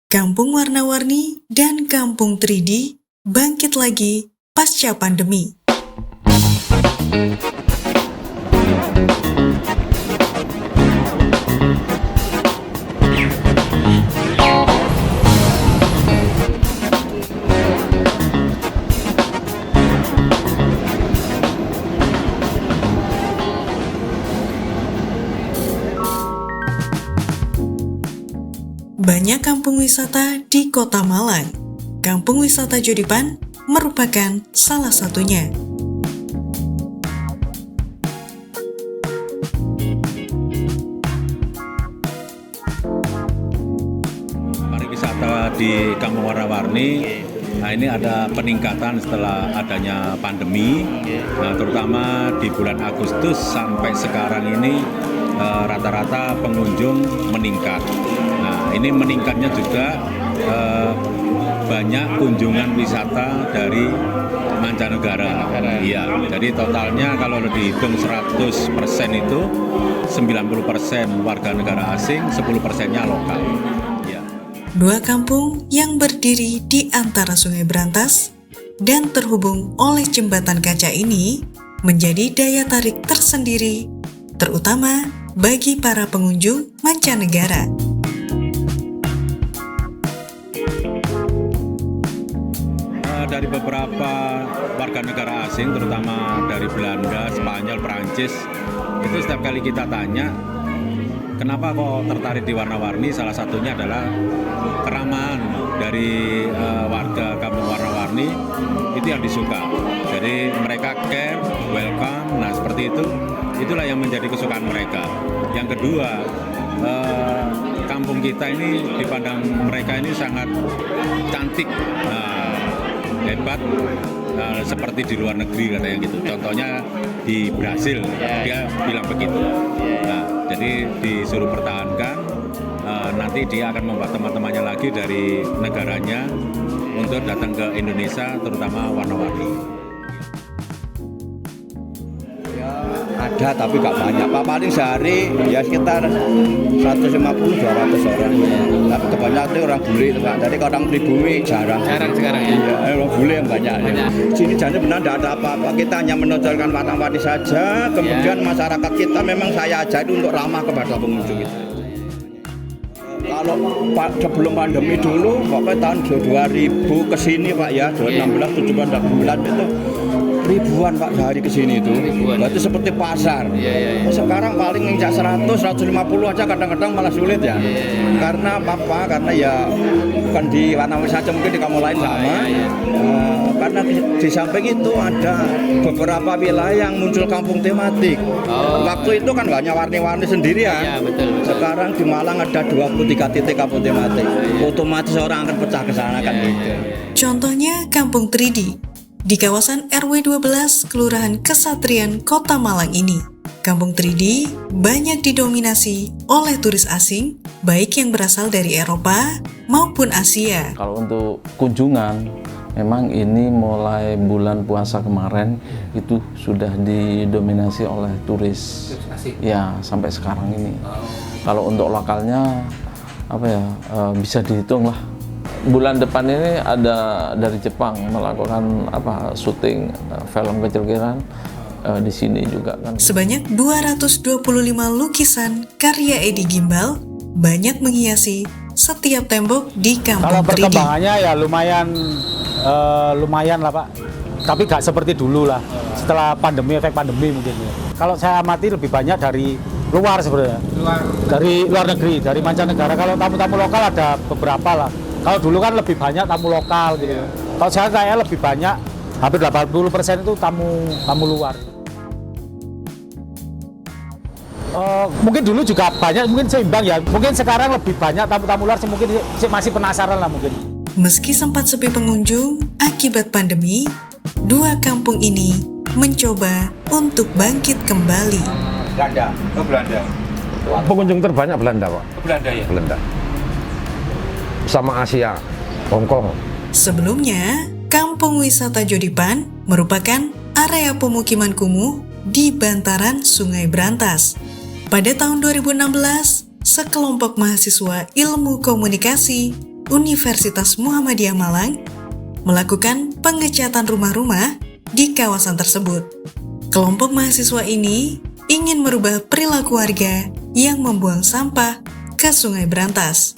Kampung Warna-Warni dan Kampung 3D bangkit lagi pasca pandemi. Banyak kampung wisata di Kota Malang. Kampung Wisata Jodipan merupakan salah satunya. Pariwisata di Kampung Warna-Warni, nah ini ada peningkatan setelah adanya pandemi, nah, terutama di bulan Agustus sampai sekarang ini rata-rata pengunjung meningkat. Nah, ini meningkatnya juga banyak kunjungan wisata dari mancanegara. Iya, jadi totalnya kalau dihitung 100% itu 90% warga negara asing, 10%-nya lokal. Iya. Dua kampung yang berdiri di antara Sungai Brantas dan terhubung oleh jembatan kaca ini menjadi daya tarik tersendiri, terutama bagi para pengunjung mancanegara. Dari beberapa warga negara asing, terutama dari Belanda, Spanyol, Perancis, itu setiap kali kita tanya, kenapa kok tertarik di Warna-Warni? Salah satunya adalah keramahan dari warga Kampung Warna-Warni, itu yang disuka. Jadi mereka care, welcome, nah seperti itu, itulah yang menjadi kesukaan mereka. Yang kedua, kampung kita ini dipandang mereka ini sangat cantik. Hebat, seperti di luar negeri katanya gitu. Contohnya di Brasil, dia bilang begitu. Nah, jadi disuruh pertahankan, nanti dia akan membuat teman-temannya lagi dari negaranya untuk datang ke Indonesia, terutama Warna-Warni. Ada tapi nggak banyak, Pak, paling sehari ya sekitar 150-200 orang. Tapi kebanyakan itu orang bule, Pak. Jadi orang pribumi jarang sekarang ya. Iya, orang bule yang banyak. Sini jadi benar tidak ada apa-apa. Kita hanya menonjolkan Warna-Warni saja. Kemudian masyarakat kita memang saya ajari untuk ramah kepada pengunjung itu. Kalau sebelum pandemi dulu, pokoknya tahun 2000 ke sini Pak ya, 2016, 17, 18 itu ribuan Pak sehari ke sini itu. Berarti seperti pasar. Sekarang paling nginjak 100, 150 aja kadang-kadang malah sulit ya. Karena apa? Karena ya bukan di Warna-Warni saja, mungkin di kampung lain sama. Karena di samping itu ada beberapa wilayah yang muncul kampung tematik. Waktu itu kan banyak Warna-Warni sendiri ya. Betul. Sekarang di Malang ada 23 titik kampung tematik. Otomatis orang akan pecah ke sana kan gitu. Contohnya Kampung 3D di kawasan RW 12 Kelurahan Kesatrian Kota Malang ini. Kampung 3D banyak didominasi oleh turis asing, baik yang berasal dari Eropa maupun Asia. Kalau untuk kunjungan, memang ini mulai bulan puasa kemarin itu sudah didominasi oleh turis asing. Ya, sampai sekarang ini. Kalau untuk lokalnya bisa dihitung lah. Bulan depan ini ada dari Jepang melakukan syuting film kecil-kecilan di sini juga kan. Sebanyak 225 lukisan karya Edi Gimbal banyak menghiasi setiap tembok di Kampung 3D. Kalau perkembangannya ya lumayan lah Pak. Tapi nggak seperti dulu lah. Setelah pandemi, efek pandemi mungkin. Kalau saya amati lebih banyak dari luar sebenarnya. Dari luar negeri, dari mancanegara. Kalau tamu-tamu lokal ada beberapa lah. Kalau dulu kan lebih banyak tamu lokal gitu. Kalau sekarang kayaknya lebih banyak, hampir 80% itu tamu luar. Mungkin dulu juga banyak, mungkin seimbang ya. Mungkin sekarang lebih banyak tamu-tamu luar, mungkin masih penasaran lah mungkin. Meski sempat sepi pengunjung akibat pandemi, dua kampung ini mencoba untuk bangkit kembali. Belanda. Pengunjung terbanyak Belanda, Pak. Belanda ya. Belanda. Sama Asia, Hong Kong. Sebelumnya, Kampung Wisata Jodipan merupakan area pemukiman kumuh di bantaran Sungai Brantas. Pada tahun 2016, sekelompok mahasiswa ilmu komunikasi Universitas Muhammadiyah Malang melakukan pengecatan rumah-rumah di kawasan tersebut. Kelompok mahasiswa ini ingin merubah perilaku warga yang membuang sampah ke Sungai Berantas.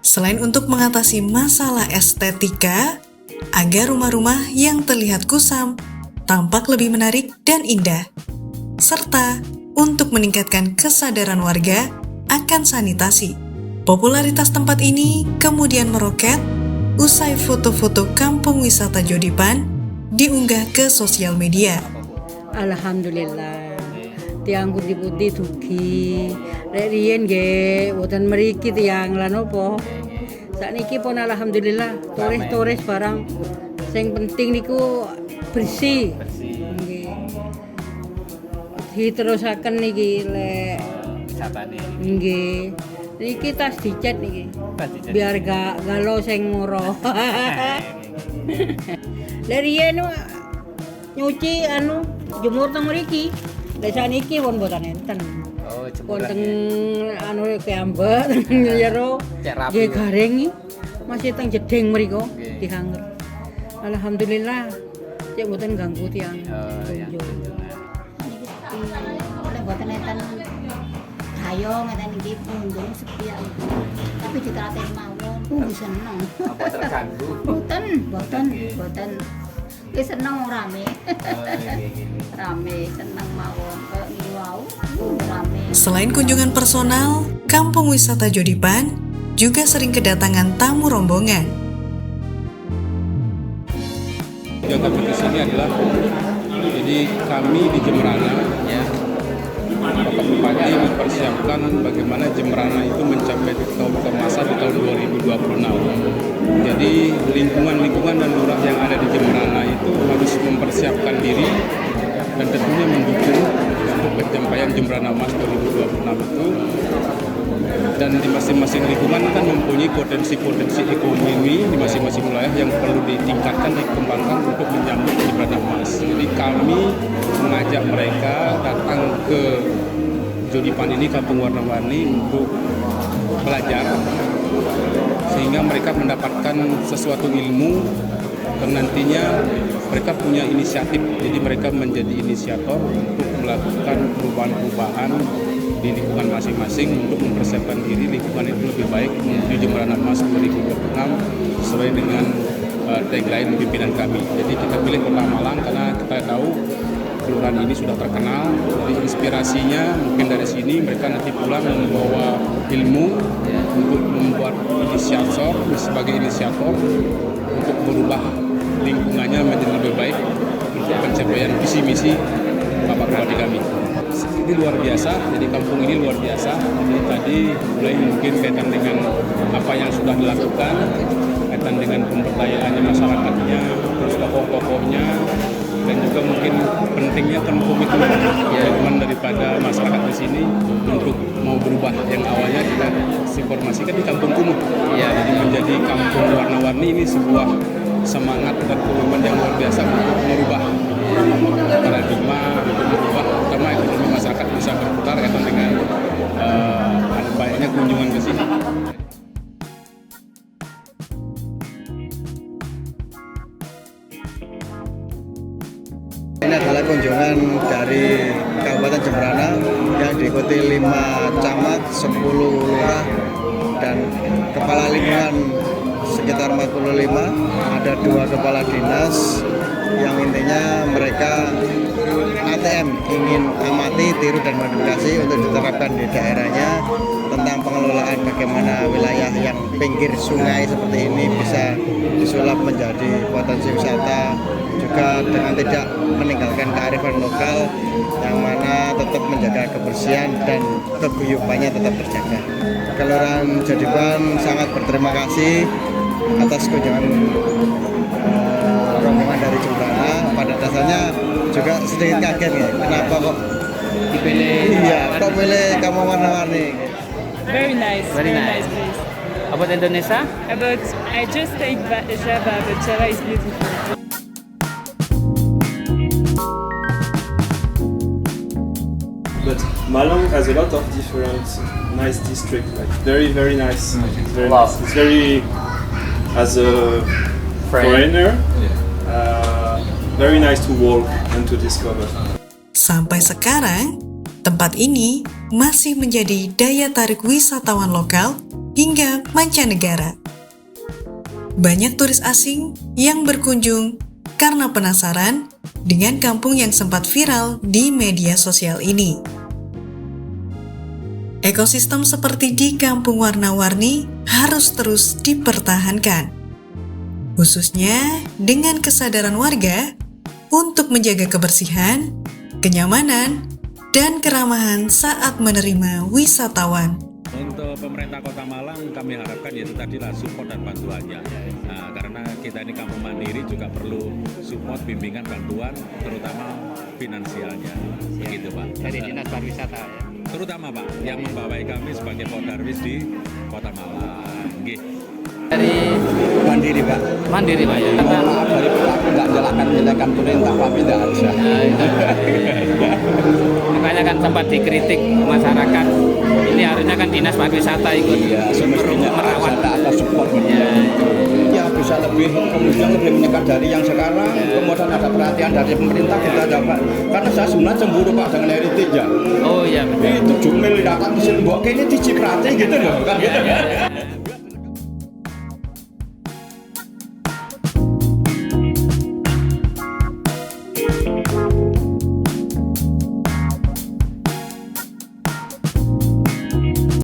Selain untuk mengatasi masalah estetika, agar rumah-rumah yang terlihat kusam tampak lebih menarik dan indah, serta untuk meningkatkan kesadaran warga akan sanitasi. Popularitas tempat ini kemudian meroket usai foto-foto kampung wisata Jodipan diunggah ke sosial media. Alhamdulillah, tiang putih-putih dugi. Rek riyen nggih wonten mriki tiang lan opo. Sakniki pun alhamdulillah turis-turis barang sing penting niku bersih. Nggih. Diterusaken niki lek wisatane. Nggih. Niki tas dicet niki. Biar gak galau sing murah. Lek riyen nyuci jemur teng mriki. Lek saniki pun boten enten. Oh, jemur teng keambet jero. Nggih garing masih teng jeding mriko dihanger. Alhamdulillah cek boten ganggu tiyang. Lek boten enten ayo ngeten iki punggung sepi iki. Tapi diteraten mawon, seneng. Apa terganggu? Boten. Wis seneng rame. Rame, seneng mawon. Kaya ngene wau, rame. Selain kunjungan personal, Kampung Wisata Jodipan juga sering kedatangan tamu rombongan. Yang kami kesini adalah, jadi kami di Jemberana, Bapak Bupati mempersiapkan bagaimana Jemberana itu mencapai kemasan di tahun 2026. Jadi lingkungan dan lurah yang ada di Jemberana itu harus mempersiapkan diri dan tentunya mendukung untuk pencapaian Jemberana Emas 2026 itu. Dan di masing-masing lingkungan kan mempunyai potensi-potensi ekonomi di masing-masing wilayah yang perlu ditingkatkan, dikembangkan untuk menyambut Jemberana Emas. Jadi kami mengajak mereka datang ke Jodipan ini, Kampung Warna-Warni, untuk belajar sehingga mereka mendapatkan sesuatu ilmu dan nantinya mereka punya inisiatif. Jadi mereka menjadi inisiator untuk melakukan perubahan-perubahan di lingkungan masing-masing untuk mempersiapkan diri lingkungan itu lebih baik menuju Jemberana Emas 2026 sesuai dengan tagline pimpinan kami. Jadi kita pilih Kota Malang karena kita tahu kelurahan ini sudah terkenal. Jadi inspirasinya mungkin dari sini mereka nanti pulang membawa ilmu untuk membuat inisiator sebagai inisiator untuk merubah lingkungannya menjadi lebih baik untuk pencapaian visi misi Bapak Bupati kami. Ini luar biasa, jadi kampung ini luar biasa. Jadi tadi mulai mungkin kaitan dengan apa yang sudah dilakukan, kaitan dengan pemberdayaannya masyarakatnya, terus tokoh-tokohnya, dan juga mungkin pentingnya komitmen daripada masyarakat di sini untuk mau berubah. Yang awalnya kita informasikan di kampung kumuh, jadi menjadi kampung warna-warni. Ini sebuah semangat dan komitmen yang luar biasa untuk merubah paradigma, untuk merubah terutama ekonomi masyarakat bisa berputar kaitan dengan banyaknya kunjungan ke sini. Ini adalah kunjungan dari Kabupaten Jemberana yang diikuti 5 camat, 10 lurah, dan kepala lingkungan sekitar 45. Ada 2 kepala dinas yang intinya mereka ATM ingin amati, tiru, dan modifikasi untuk diterapkan di daerahnya tentang pengelolaan bagaimana wilayah yang pinggir sungai seperti ini bisa disulap menjadi potensi wisata, juga dengan tidak meninggalkan kearifan lokal yang mana tetap menjaga kebersihan dan keguyubannya tetap terjaga. Kelurahan Jodipan sangat berterima kasih atas kunjungan rombongan dari Jemberana. Pada dasarnya juga sedikit kaget ya, kenapa kok dipilih? Iya, kok pilih Kampung Warna-Warni? Very nice place. About Indonesia? I just stayed Java, but Java is beautiful. But Malang has a lot of different nice districts, like very nice. It's very nice. It's very as a foreigner. Very nice to walk and to discover. Sampai sekarang, tempat ini masih menjadi daya tarik wisatawan lokal hingga mancanegara. Banyak turis asing yang berkunjung karena penasaran dengan kampung yang sempat viral di media sosial ini. Ekosistem seperti di Kampung Warna-Warni harus terus dipertahankan, khususnya dengan kesadaran warga untuk menjaga kebersihan, kenyamanan, dan keramahan saat menerima wisatawan. Untuk pemerintah Kota Malang kami harapkan yaitu tadilah support dan bantuannya. Nah, karena kita ini kampung mandiri juga perlu support, bimbingan, bantuan, terutama finansialnya. Begitu Pak. Dari Dinas Pariwisata ya? Terutama Pak, yang membawai kami sebagai Podarwis di Kota Malang. Nggih. Dari Mandiri Pak. Mandiri Pak ya? Mohon maaf dari pelaku nggak nyalakan pemerintah, tapi tidak harusnya. Makanya kan sempat dikritik masyarakat. Ini harusnya kan Dinas Pariwisata ikut merawat atau support. Ya bisa lebih, kemudian lebih menyekat dari yang sekarang. Kemudian ada perhatian dari pemerintah kita dapat. Karena saya sebenarnya cemburu Pak dengan heritage ya. Oh iya betul. Itu jumil datang ke sini, mbok kayaknya diciprate gitu loh kan gitu.